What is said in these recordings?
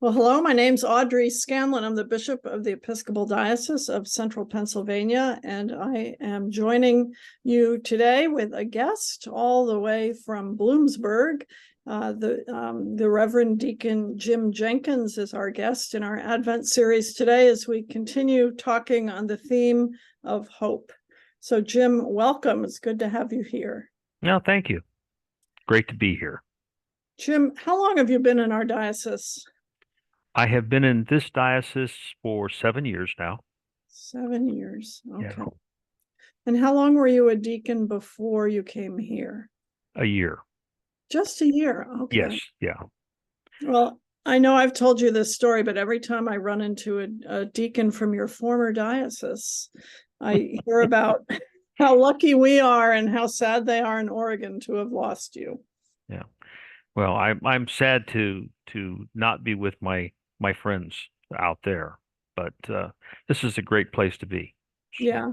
Well, hello, my name's Audrey Scanlan. I'm the Bishop of the Episcopal Diocese of Central Pennsylvania, and I am joining you today with a guest all the way from Bloomsburg. The Reverend Deacon Jim Jenkins is our guest in our Advent series today as we continue talking on the theme of hope. So, Jim, welcome. It's good to have you here. No, thank you. Great to be here. Jim, how long have you been in our diocese? I have been in this diocese for 7 years now. 7 years. Okay. Yeah, And how long were you a deacon before you came here? a year. Just a year. Okay. Yes, yeah. Well, I know I've told you this story, but every time I run into a deacon from your former diocese, I hear about how lucky we are and how sad they are in Oregon to have lost you. Yeah. Well, I'm sad to not be with my friends out there, but this is a great place to be. Yeah.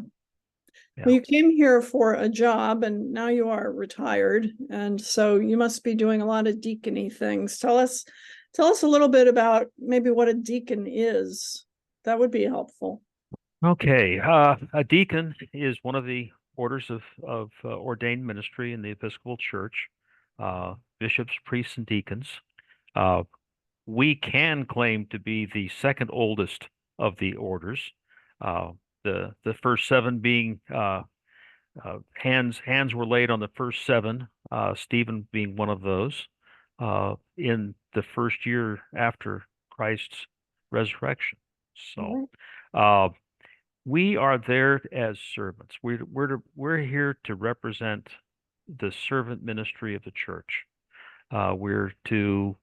Yeah. Well, you came here for a job and now you are retired. And so you must be doing a lot of deacony things. Tell us a little bit about maybe what a deacon is. That would be helpful. Okay. A deacon is one of the orders of ordained ministry in the Episcopal Church. Bishops, priests, and deacons. Uh, we can claim to be the second oldest of the orders. Uh, the first seven being hands were laid on the first seven. Stephen being one of those in the first year after Christ's resurrection. So uh, we are there as servants. We're here to represent the servant ministry of the church. We're to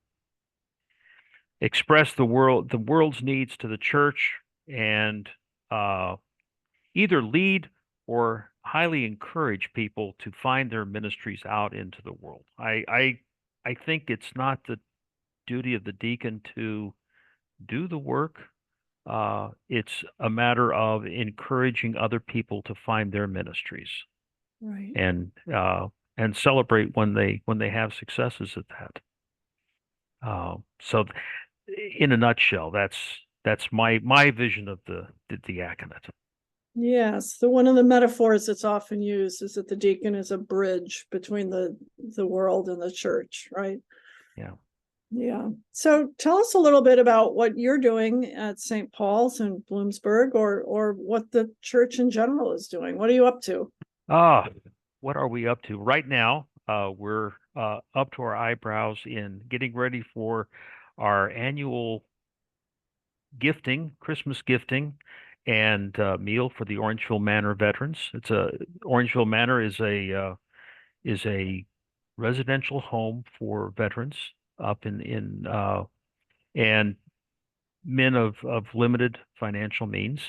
express the world's needs to the church, and either lead or highly encourage people to find their ministries out into the world. I think it's not the duty of the deacon to do the work. It's a matter of encouraging other people to find their ministries, Right. And celebrate when they have successes at that. So in a nutshell, that's my vision of the diaconate. Yes, one of the metaphors that's often used is that the deacon is a bridge between the world and the church, right? Yeah. Yeah. So tell us a little bit about what you're doing at St. Paul's in Bloomsburg, or what the church in general is doing. What are you up to? What are we up to right now? We're up to our eyebrows in getting ready for our annual gifting, Christmas gifting, and meal for the Orangeville Manor veterans. Orangeville Manor is a residential home for veterans up in and men of limited financial means.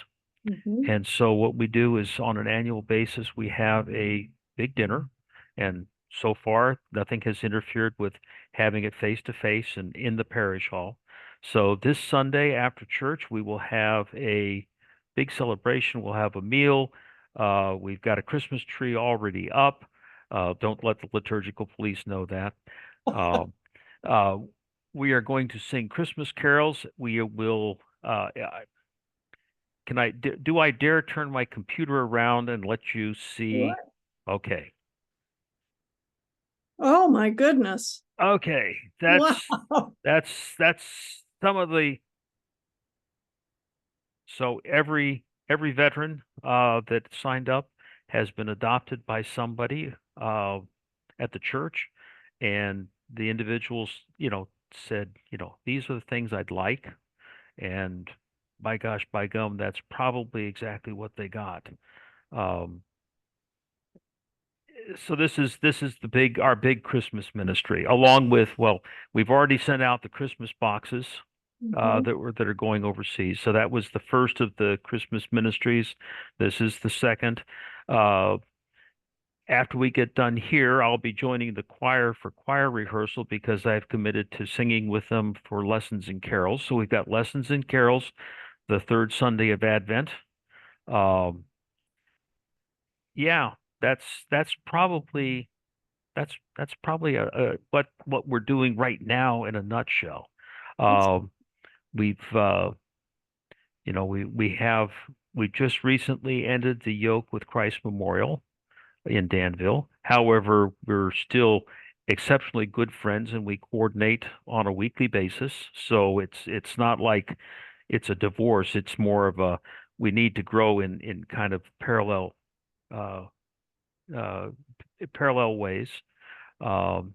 Mm-hmm. And so what we do is on an annual basis, we have a big dinner. And so far, nothing has interfered with having it face to face and in the parish hall. So this Sunday after church, we will have a big celebration. We'll have a meal. We've got a Christmas tree already up. Don't let the liturgical police know that. Uh, uh, we are going to sing Christmas carols. We will do I dare turn my computer around and let you see? What? Okay. Oh my goodness. Okay. Wow. That's some of the so every veteran that signed up has been adopted by somebody at the church, and the individuals, said, these are the things I'd like, and by gosh, by gum, that's probably exactly what they got. Um, so this is our big Christmas ministry, along with, well, we've already sent out the Christmas boxes Mhm. that are going overseas. So that was the first of the Christmas ministries. This is the second. Uh, After we get done here, I'll be joining the choir for choir rehearsal because I've committed to singing with them for lessons and carols. So we've got lessons and carols the third Sunday of Advent. Um, yeah, that's that's probably that's probably what we're doing right now in a nutshell. Um, we've we just recently ended the yoke with Christ Memorial in Danville. However, we're still exceptionally good friends and we coordinate on a weekly basis. So it's not like it's a divorce. It's more of a we need to grow in kind of uh, uh, parallel ways. Um,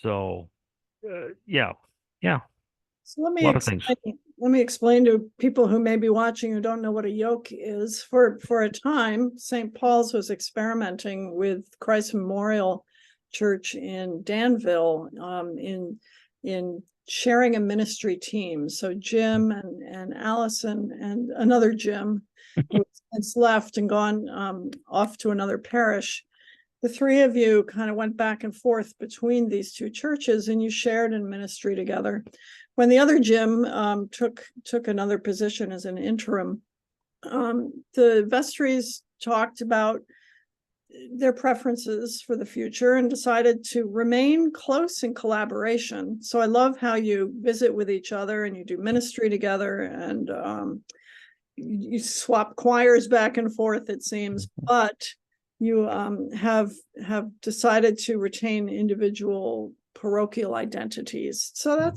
so yeah, yeah, So let a me lot of things. explain, let me explain to people who may be watching who don't know what a yoke is. For a time, St. Paul's was experimenting with Christ Memorial Church in Danville, in sharing a ministry team. So Jim and Allison and another Jim who has left and gone off to another parish. The three of you kind of went back and forth between these two churches, and you shared in ministry together. When the other Jim took another position as an interim, the vestries talked about their preferences for the future and decided to remain close in collaboration. So I love how you visit with each other and you do ministry together, and you swap choirs back and forth, it seems, but you have decided to retain individual parochial identities. So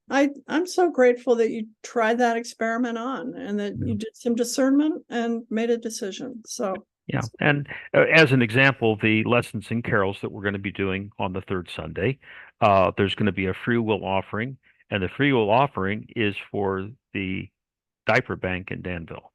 I'm so grateful that you tried that experiment on and that you did some discernment and made a decision. So Yeah. And as an example, the lessons and carols that we're going to be doing on the third Sunday, there's going to be a free will offering, and the free will offering is for the diaper bank in Danville.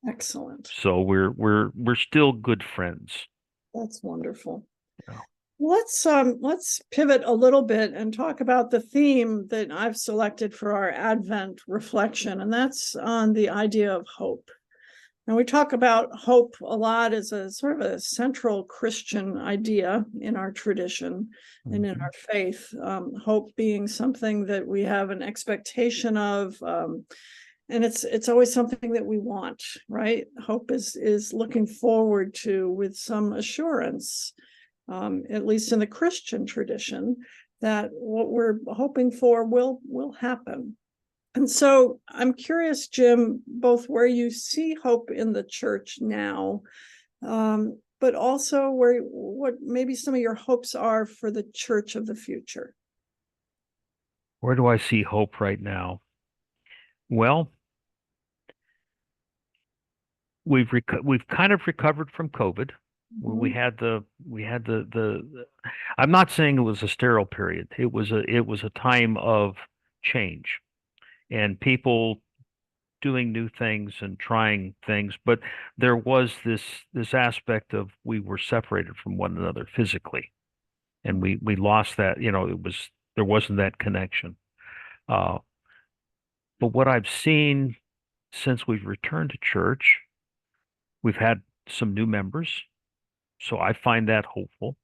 excellent. So we're still good friends. That's wonderful. Yeah. Let's pivot a little bit and talk about the theme that I've selected for our Advent reflection, and that's on the idea of hope. And we talk about hope a lot as a sort of a central Christian idea in our tradition and in Mhm. our faith. Hope being something that we have an expectation of, and it's always something that we want, right? Hope is looking forward to with some assurance, at least in the Christian tradition, that what we're hoping for will happen. And so I'm curious, Jim, both where you see hope in the church now, but also what maybe some of your hopes are for the church of the future. Where do I see hope right now? Well, we've kind of recovered from COVID. We Mhm. had I'm not saying it was a sterile period. It was a time of change and people doing new things and trying things, but there was this aspect of we were separated from one another physically, and we lost that, there wasn't that connection. Uh, but what I've seen since we've returned to church, we've had some new members, so I find that hopeful.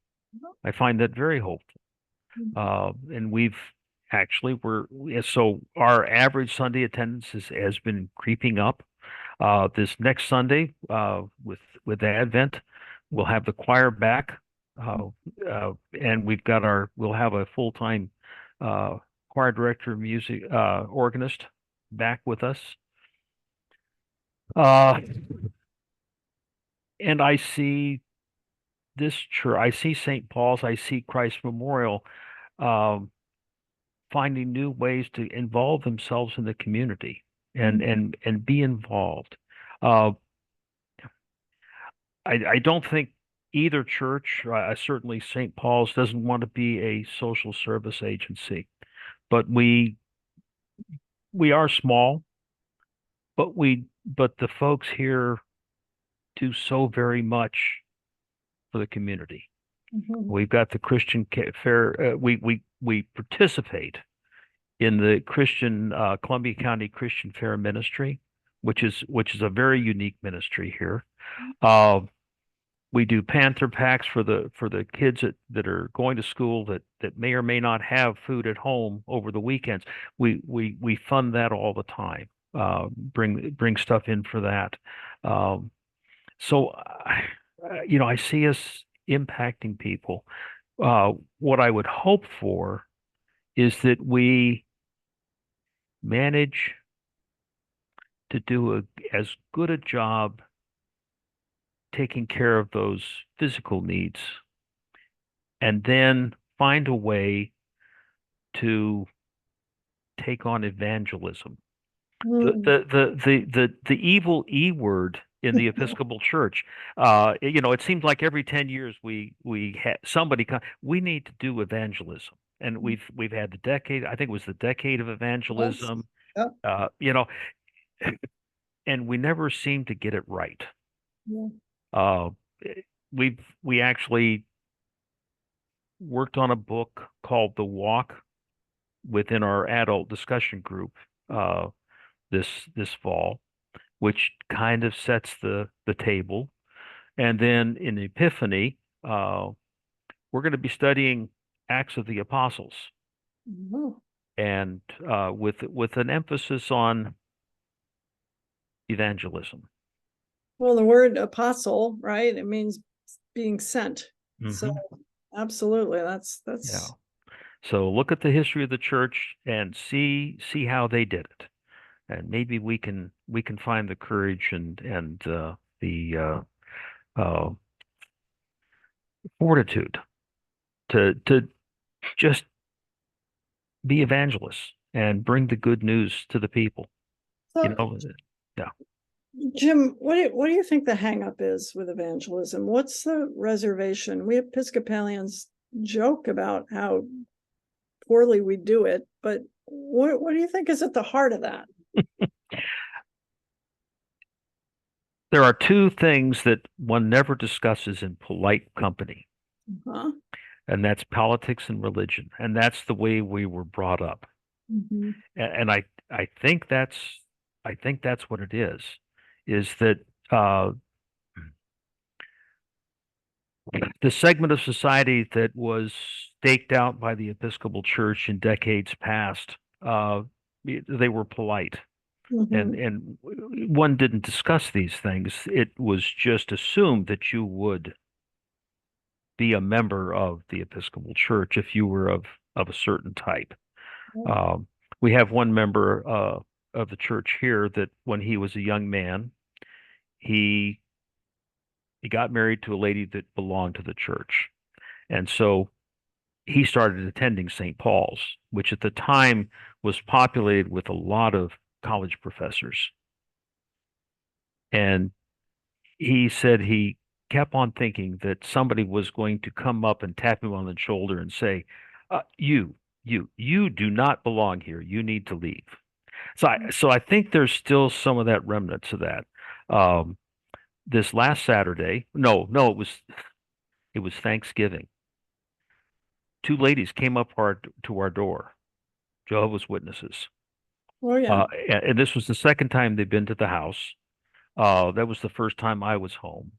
I find that very hopeful. And we've actually we're so our average Sunday attendance has been creeping up. This next Sunday, with Advent, we'll have the choir back, uh, and we'll have a full-time uh, choir director, music organist back with us. Uh, and I see this church, I see St. Paul's, I see Christ Memorial, um, finding new ways to involve themselves in the community and be involved. Uh, I don't think either church, certainly St. Paul's, doesn't want to be a social service agency, but we are small, but the folks here do so very much for the community. Mhm. We've got the Christian Fair. We participate in the Christian Columbia County Christian Fair Ministry, which is a very unique ministry here. Uh, we do Panther packs for the kids that are going to school that may or may not have food at home over the weekends. We fund that all the time. Bring stuff in for that. Um, so I see us impacting people. What I would hope for is that we manage to do as good a job taking care of those physical needs, and then find a way to take on evangelism. Mm. The evil E word in the Episcopal Church. It seems like every 10 years we somebody we need to do evangelism. And we've had the decade, I think it was the decade of Yes. evangelism, Yep. uh, you know, and we never seem to get it right. Yeah. Uh, we actually worked on a book called The Walk within our adult discussion group uh, this fall, which kind of sets the table. And then in Epiphany, we're going to be studying Acts of the Apostles, Oh. and with an emphasis on evangelism. Well, the word apostle, right? It means being sent. So Hmm. absolutely, Yeah. that's So look at the history of the church and see how they did it, and maybe we can find the courage and the uh, fortitude to just be evangelists and bring the good news to the people. You so. know, yeah. Jim, what do you think the hangup is with evangelism? What's the reservation? We Episcopalians joke about how poorly we do it, but what do you think is at the heart of that? There are two things that one never discusses in polite company, Huh? and that's politics and religion, and that's the way we were brought up. Mhm. And I think that's what it is that uh, the segment of society that was staked out by the Episcopal Church in decades past, they were polite, and Mhm. and one didn't discuss these things. It was just assumed that you would be a member of the Episcopal Church if you were of a certain type. Um, we have one member of the church here that when he was a young man, he he got married to a lady that belonged to the church, and so he started attending St. Paul's, which at the time was populated with a lot of college professors. And he said he kept on thinking that somebody was going to come up and tap him on the shoulder and say, you do not belong here. You need to leave. So I think there's still some of that remnants of that. Um, this last Saturday, no, it was Thanksgiving. Two ladies came up to our door, Jehovah's Witnesses. Oh yeah. And this was the second time they've been to the house. That was the first time I was home.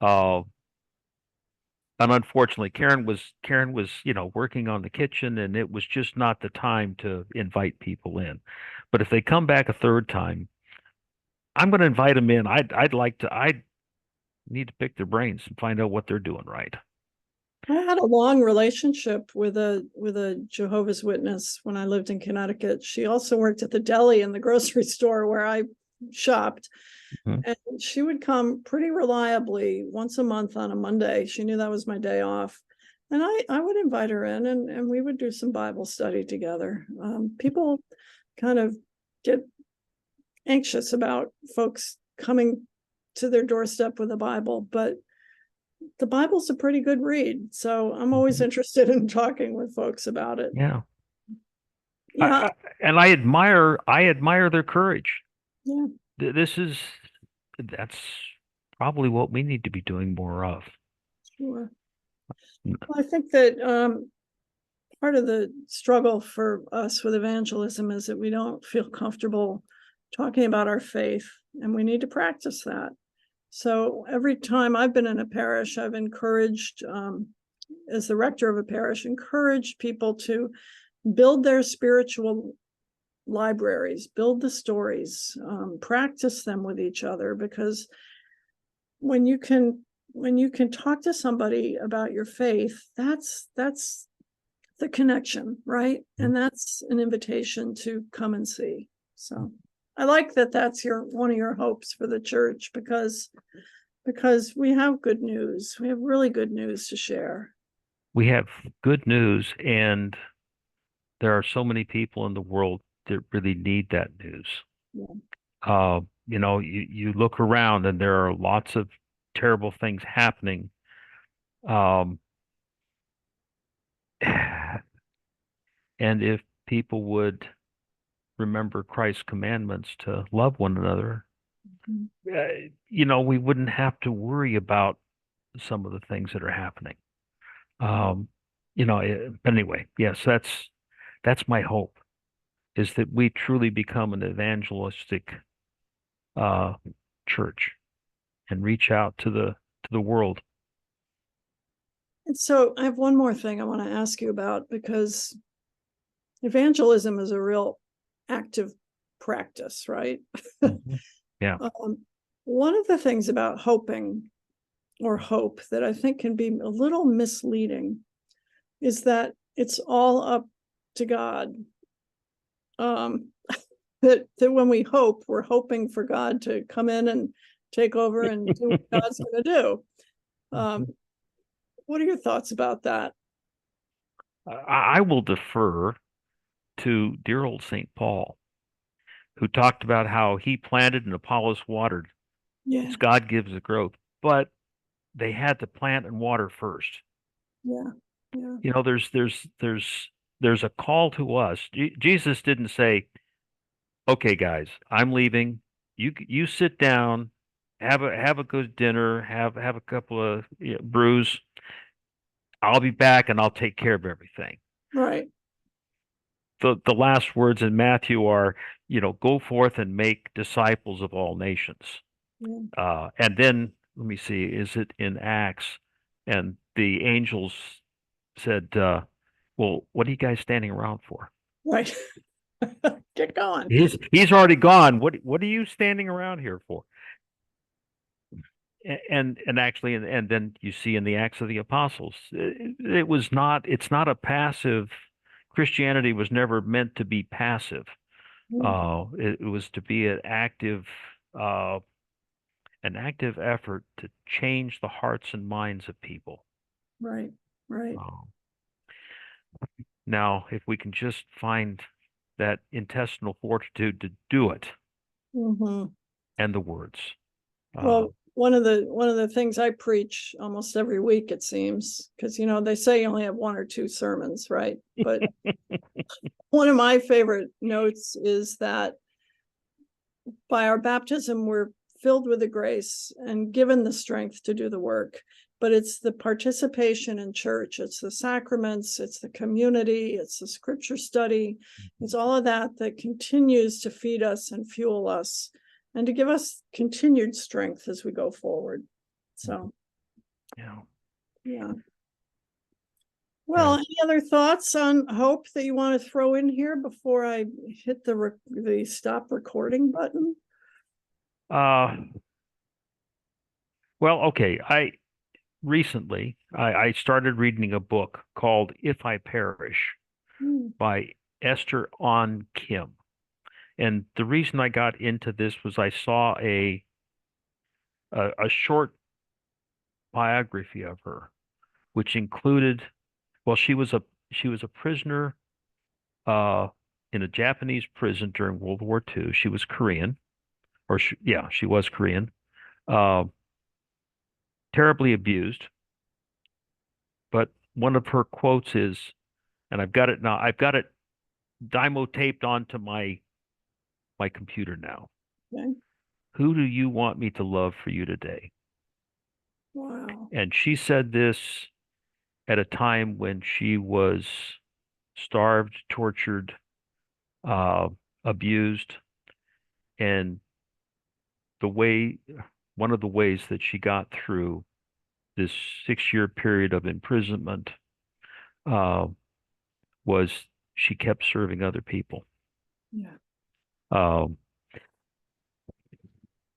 Uh, And unfortunately, Karen was, working on the kitchen, and it was just not the time to invite people in. But if they come back a third time, I'm going to invite them in. I need to pick their brains and find out what they're doing right. I had a long relationship with a Jehovah's Witness when I lived in Connecticut. She also worked at the deli in the grocery store where I shopped. Mhm. And she would come pretty reliably once a month on a Monday. She knew that was my day off. And I would invite her in and we would do some Bible study together. People kind of get anxious about folks coming to their doorstep with a Bible, but the Bible's a pretty good read. So I'm always Mhm. interested in talking with folks about it. Yeah. I, Yeah. I, and I admire their courage. Yeah. That's probably what we need to be doing more of. Sure. Well, I think that part of the struggle for us with evangelism is that we don't feel comfortable talking about our faith, and we need to practice that. So every time I've been in a parish, I've encouraged, as the rector of a parish, encouraged people to build their spiritual libraries, build the stories, practice them with each other, because when you can talk to somebody about your faith, that's the connection, right? And that's an invitation to come and see. So I like that that's one of your hopes for the church, because we have good news. We have really good news to share. We have good news, and there are so many people in the world that really need that news. Yeah. You look around and there are lots of terrible things happening. Um, and if people would remember Christ's commandments to love one another, we wouldn't have to worry about some of the things that are happening. But anyway, yes, that's my hope, is that we truly become an evangelistic uh, church and reach out to the world. And so I have one more thing I want to ask you about, because evangelism is a real active practice, right? Mm-hmm. Yeah. One of the things about hoping or hope that I think can be a little misleading is that it's all up to God. That when we hope, we're hoping for God to come in and take over and do what God's going to do. What are your thoughts about that? I will defer to dear old St. Paul, who talked about how he planted and Apollos watered. Yeah. It's God gives the growth, but they had to plant and water first. Yeah. Yeah. There's a call to us. Jesus didn't say, "Okay, guys, I'm leaving. You sit down, have a good dinner, have a couple of brews. I'll be back and I'll take care of everything." Right. The last words in Matthew are, go forth and make disciples of all nations. Yeah. And then let me see, is it in Acts? And the angels said, well, what are you guys standing around for? Right. Get going. He's already gone. What are you standing around here for? And actually, and then you see in the Acts of the Apostles, it's not a passive. Christianity was never meant to be passive. It was to be uh, an active effort to change the hearts and minds of people. Right. Right. Now, if we can just find that intestinal fortitude to do it, and the words. Well, one of the things I preach almost every week, it seems, because they say you only have one or two sermons, right? But one of my favorite notes is that by our baptism, we're filled with the grace and given the strength to do the work. But it's the participation in church, it's the sacraments, it's the community, it's the scripture study, it's all of that that continues to feed us and fuel us and to give us continued strength as we go forward. So, yeah. Well, any other thoughts on hope that you want to throw in here before I hit the stop recording button? Well, okay. Recently I started reading a book called If I Perish by Esther On Kim. And the reason I got into this was I saw a short biography of her, which included, well, she was a prisoner in a Japanese prison during World War II. She was Korean, she was Korean. Terribly abused. But one of her quotes is, and I've got it now, I've got it dymo taped onto my computer now. Okay. Who do you want me to love for you today? Wow. And she said this at a time when she was starved, tortured, abused, and one of the ways that she got through this 6-year period of imprisonment was she kept serving other people. Yeah.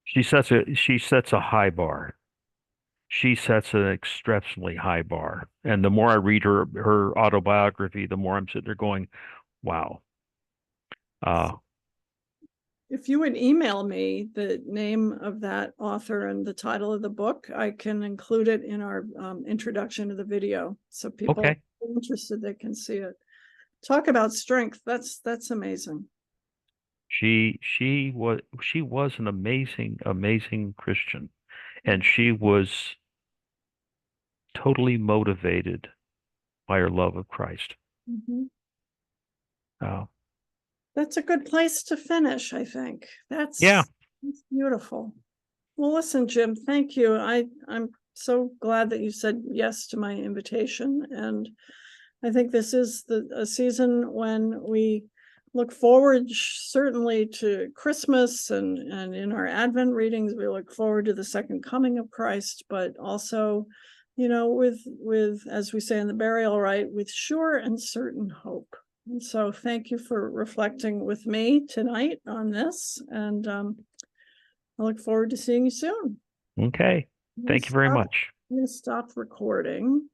She sets a high bar. she sets an exceptionally high bar. And the more I read her autobiography, the more I'm sitting there going, wow. If you would email me the name of that author and the title of the book, I can include it in our introduction to the video. So people Okay. who are interested, they can see it. Talk about strength. That's amazing. She was an amazing Christian, and she was totally motivated by her love of Christ. Mm-hmm. Uh, That's a good place to finish, I think. yeah. That's beautiful. Well, listen, Jim, thank you. I'm so glad that you said yes to my invitation. And I think this is a season when we look forward certainly to Christmas, and in our Advent readings, we look forward to the second coming of Christ, but also, with as we say in the burial rite, with sure and certain hope. And so thank you for reflecting with me tonight on this. And I look forward to seeing you soon. Okay. Thank you very much. I'm going to stop recording.